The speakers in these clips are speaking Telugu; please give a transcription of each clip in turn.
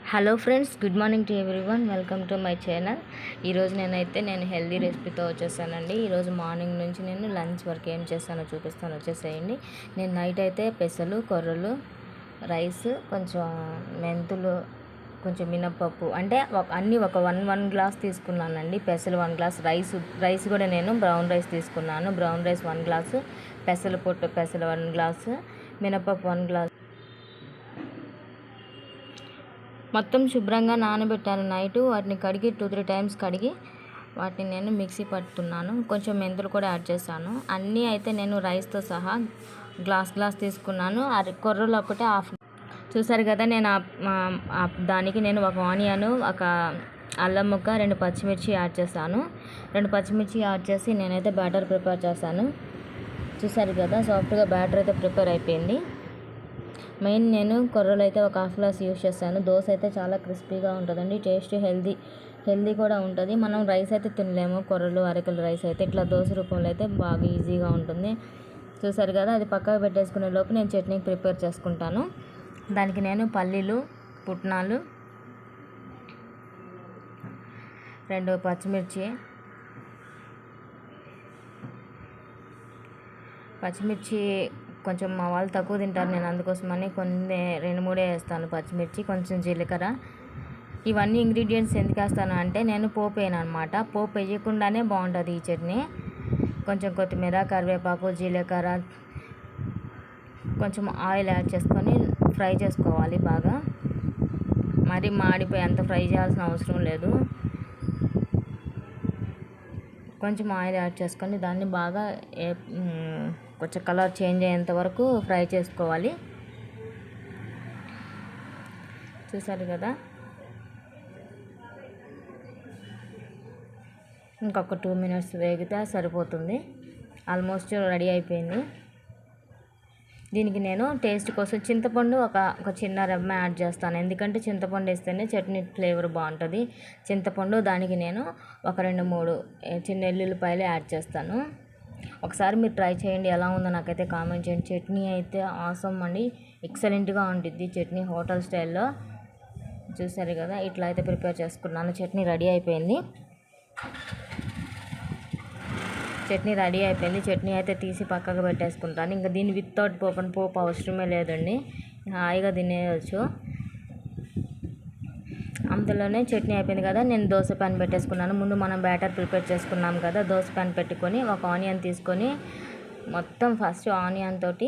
Hello friends, good morning to everyone. Welcome to my channel. ఈరోజు నేను హెల్దీ రెసిపీతో వచ్చేసానండి. ఈరోజు మార్నింగ్ నుంచి నేను లంచ్ వరకు ఏం చేస్తానో చూపిస్తాను, వచ్చేసేయండి. నేను నైట్ అయితే పెసలు, కొర్రలు, రైస్, కొంచెం మెంతులు, కొంచెం మినప్పప్పు అంటే అన్నీ ఒక వన్ గ్లాస్ తీసుకున్నానండి. పెసలు 1 గ్లాస్, రైస్ కూడా నేను బ్రౌన్ రైస్ తీసుకున్నాను. బ్రౌన్ రైస్ 1 గ్లాసు, పెసలు 1 గ్లాసు, మినప్పప్పు 1 గ్లాస్. మొత్తం శుభ్రంగా నానబెట్టాను నైటు. వాటిని కడిగి 2-3 టైమ్స్ కడిగి వాటిని నేను మిక్సీ పట్టుకున్నాను. కొంచెం మెంతులు కూడా యాడ్ చేశాను. అన్నీ అయితే నేను రైస్తో సహా గ్లాస్ తీసుకున్నాను. కొర్రలు ఒకటే హాఫ్. చూసారు కదా, నేను దానికి నేను ఒక ఆనియన్, ఒక అల్లం ముక్క, 2 పచ్చిమిర్చి యాడ్ చేశాను. 2 పచ్చిమిర్చి యాడ్ చేసి నేనైతే బ్యాటర్ ప్రిపేర్ చేశాను. చూసారు కదా, సాఫ్ట్గా బ్యాటర్ అయితే ప్రిపేర్ అయిపోయింది. మెయిన్ నేను కొర్రలు అయితే ఒక హాఫ్ గ్లాస్ యూస్ చేశాను. దోశ అయితే చాలా క్రిస్పీగా ఉంటుందండి, టేస్ట్ హెల్దీ కూడా ఉంటుంది. మనం రైస్ అయితే తినలేము, కొర్రలు అరకిలో రైస్ అయితే. ఇట్లా దోశ రూపంలో అయితే బాగా ఈజీగా ఉంటుంది. చూసారు కదా, అది పక్కకు పెట్టేసుకునే లోపు నేను చట్నీ ప్రిపేర్ చేసుకుంటాను. దానికి నేను పల్లీలు, పుట్నాలు, 2 పచ్చిమిర్చి కొంచెం మా వాళ్ళు తక్కువ తింటారు, నేను అందుకోసమని కొన్ని 2-3 వేస్తాను పచ్చిమిర్చి, కొంచెం జీలకర్ర. ఇవన్నీ ఇంగ్రీడియంట్స్ ఎందుకు వేస్తాను అంటే, నేను పోపు వేయను అనమాట. పోపు వేయకుండానే బాగుంటుంది ఈ చట్నీ. కొంచెం కొత్తిమీర, కరివేపాకు, జీలకర్ర, కొంచెం ఆయిల్ యాడ్ చేసుకొని ఫ్రై చేసుకోవాలి బాగా. మరి మాడిపోయి ఫ్రై చేయాల్సిన అవసరం లేదు. కొంచెం ఆయిల్ యాడ్ చేసుకొని దాన్ని బాగా కొంచెం కలర్ చేంజ్ అయ్యేంత వరకు ఫ్రై చేసుకోవాలి. చూసారు కదా, ఇంకొక 2 మినిట్స్ వేగితే సరిపోతుంది. ఆల్మోస్ట్ రెడీ అయిపోయింది. దీనికి నేను టేస్ట్ కోసం చింతపండు ఒక చిన్న రెమ్మ యాడ్ చేస్తాను. ఎందుకంటే చింతపండు వేస్తేనే చట్నీ ఫ్లేవర్ బాగుంటుంది. చింతపండు, దానికి నేను ఒక 2-3 చిన్న ఎల్లుల్లిపాయలు యాడ్ చేస్తాను. ఒకసారి మీరు ట్రై చేయండి, ఎలా ఉందో నాకైతే కామెంట్ చేయండి. చట్నీ అయితే ఆసమ్ అండి, ఎక్సలెంట్గా ఉంటుంది చట్నీ, హోటల్ స్టైల్లో. చూసారు కదా, ఇట్లా అయితే ప్రిపేర్ చేసుకున్నాను. చట్నీ రెడీ అయిపోయింది. చట్నీ అయితే తీసి పక్కకు పెట్టేసుకుంటాను. ఇంకా దీన్ని వితౌట్ పోపు అవసరమే లేదండి, హాయిగా తినేయచ్చు. అంతలోనే చట్నీ అయిపోయింది కదా, నేను దోశ ప్యాన్ పెట్టేసుకున్నాను. ముందు మనం బ్యాటర్ ప్రిపేర్ చేసుకున్నాం కదా, దోశ ప్యాన్ పెట్టుకొని ఒక ఆనియన్ తీసుకొని మొత్తం ఫస్ట్ ఆనియన్ తోటి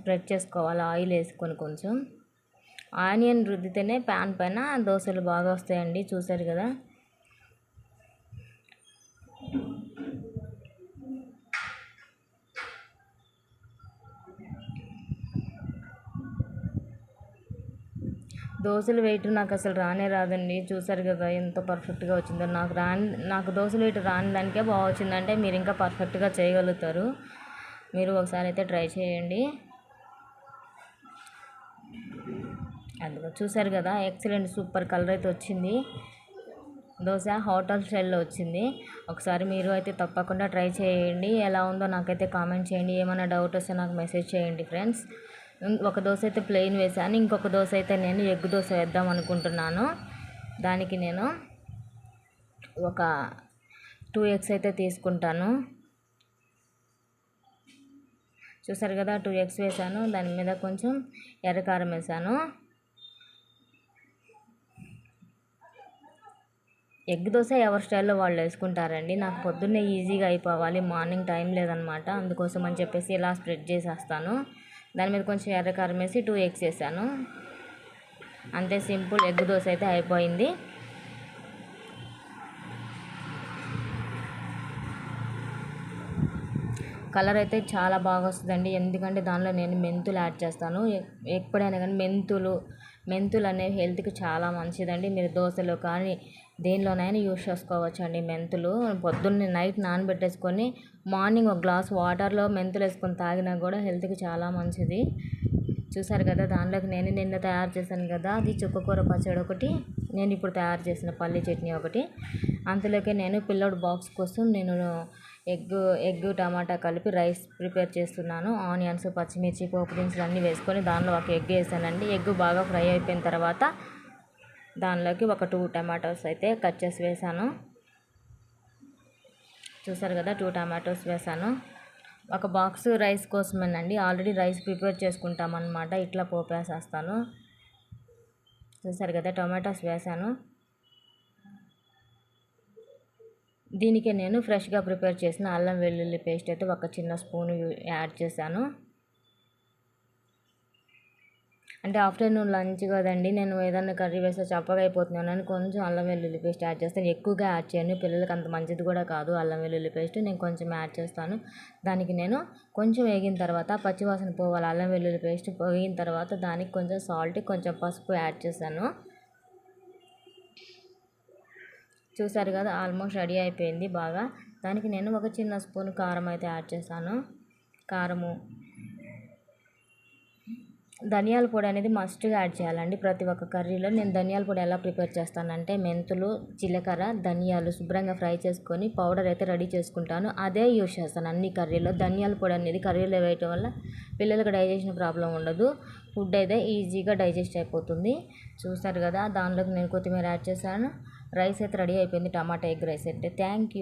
స్ప్రెడ్ చేసుకోవాలి. ఆయిల్ వేసుకొని కొంచెం ఆనియన్ రుద్దితేనే ప్యాన్ పైన దోశలు బాగా వస్తాయండి. చూసారు కదా, దోశలు వెయిట్ నాకు అసలు రాదండి. చూసారు కదా ఎంత పర్ఫెక్ట్గా వచ్చిందో. నాకు దోశలు వెయిట్ రాని దానికే బాగా వచ్చిందంటే మీరు ఇంకా పర్ఫెక్ట్గా చేయగలుగుతారు. మీరు ఒకసారి అయితే ట్రై చేయండి. అందులో చూసారు కదా, ఎక్సలెంట్ సూపర్ కలర్ అయితే వచ్చింది. దోశ హోటల్ స్టైల్లో వచ్చింది. ఒకసారి మీరు అయితే తప్పకుండా ట్రై చేయండి. ఎలా ఉందో నాకైతే కామెంట్ చేయండి. ఏమైనా డౌట్ వస్తే నాకు మెసేజ్ చేయండి ఫ్రెండ్స్. ఒక దోశ అయితే ప్లెయిన్ వేసాను, ఇంకొక దోశ అయితే నేను ఎగ్ దోశ వేద్దాం అనుకుంటున్నాను. దానికి నేను ఒక 2 ఎగ్స్ అయితే తీసుకుంటాను. చూసారు కదా, 2 ఎగ్స్ వేసాను. దాని మీద కొంచెం ఎర్రకారం వేసాను. ఎగ్ దోశ ఎవరి స్టైల్లో వాళ్ళు వేసుకుంటారండి. నాకు పొద్దున్నే ఈజీగా అయిపోవాలి, మార్నింగ్ టైం లేదనమాట. అందుకోసం అని చెప్పేసి ఇలా స్ప్రెడ్ చేసేస్తాను. దాని మీద కొంచెం ఎర్రకారం వేసి 2 ఎగ్స్ వేసాను. అంతే, సింపుల్ ఎగ్ దోశ అయితే అయిపోయింది. కలర్ అయితే చాలా బాగా వస్తుందండి, ఎందుకంటే దానిలో నేను మెంతులు యాడ్ చేస్తాను. ఎప్పుడైనా కానీ మెంతులు అనేవి హెల్త్కి చాలా మంచిదండి. మీరు దోశలో కానీ దేనిలోనైనా యూస్ చేసుకోవచ్చు అండి. మెంతులు పొద్దున్నే నైట్ నానబెట్టేసుకొని మార్నింగ్ ఒక గ్లాస్ వాటర్లో మెంతులు వేసుకొని తాగినా కూడా హెల్త్కి చాలా మంచిది. చూసారు కదా, దానిలోకి నేను నిన్న తయారు చేశాను కదా, అది చుక్కకూర పచ్చడి ఒకటి, నేను ఇప్పుడు తయారు చేసిన పల్లి చట్నీ ఒకటి. అంతలోకి నేను పిల్లోడు బాక్స్ కోసం నేను ఎగ్ టమాటా కలిపి రైస్ ప్రిపేర్ చేస్తున్నాను. ఆనియన్స్, పచ్చిమిర్చి, పోపు దినుసులు అన్నీ వేసుకొని దానిలో ఒక ఎగ్ వేసానండి. ఎగ్ బాగా ఫ్రై అయిపోయిన తర్వాత దానిలోకి ఒక 2 టమాటోస్ అయితే కట్ చేసి వేసాను. చూసారు కదా, 2 టమాటోస్ వేసాను. ఒక బాక్స్ రైస్ కోసమేనండి, ఆల్రెడీ రైస్ ప్రిపేర్ చేసుకుంటాం అన్నమాట. ఇట్లా పోపేసేస్తాను. చూసారు కదా, టమాటోస్ వేసాను. దీనికి నేను ఫ్రెష్గా ప్రిపేర్ చేసిన అల్లం వెల్లుల్లి పేస్ట్ అయితే ఒక చిన్న స్పూన్ యాడ్ చేశాను. అంటే ఆఫ్టర్నూన్ లంచ్ కదండి, నేను ఏదైనా కర్రీ వేస్తే చప్పగా అయిపోతున్నాను అని కొంచెం అల్లం వెల్లుల్లి పేస్ట్ యాడ్ చేస్తాను. ఎక్కువగా యాడ్ చేయను, పిల్లలకి అంత మంచిది కూడా కాదు అల్లం వెల్లుల్లి పేస్ట్. నేను కొంచెం యాడ్ చేస్తాను. దానికి నేను కొంచెం వేగిన తర్వాత, పచ్చివాసన పోవాలి, అల్లం వెల్లుల్లి పేస్ట్ వేగిన తర్వాత దానికి కొంచెం సాల్ట్, కొంచెం పసుపు యాడ్ చేశాను. చూసారు కదా, ఆల్మోస్ట్ రెడీ అయిపోయింది బాగా. దానికి నేను ఒక చిన్న స్పూన్ కారం అయితే యాడ్ చేశాను. కారము, ధనియాల పొడి అనేది మస్ట్గా యాడ్ చేయాలండి ప్రతి ఒక్క కర్రీలో. నేను ధనియాల పొడి ఎలా ప్రిపేర్ చేస్తానంటే, మెంతులు, జీలకర్ర, ధనియాలు శుభ్రంగా ఫ్రై చేసుకొని పౌడర్ అయితే రెడీ చేసుకుంటాను. అదే యూజ్ చేస్తాను అన్ని కర్రీలో. ధనియాల పొడి అనేది కర్రీలో వేయటం వల్ల పిల్లలకు డైజెషన్ ప్రాబ్లం ఉండదు, ఫుడ్ అయితే ఈజీగా డైజెస్ట్ అయిపోతుంది. చూసారు కదా, దానిలోకి నేను కొత్తిమీర యాడ్ చేశాను. రైస్ అయితే రెడీ అయిపోయింది, టమాటా ఎగ్ రైస్ అయితే. Thank you.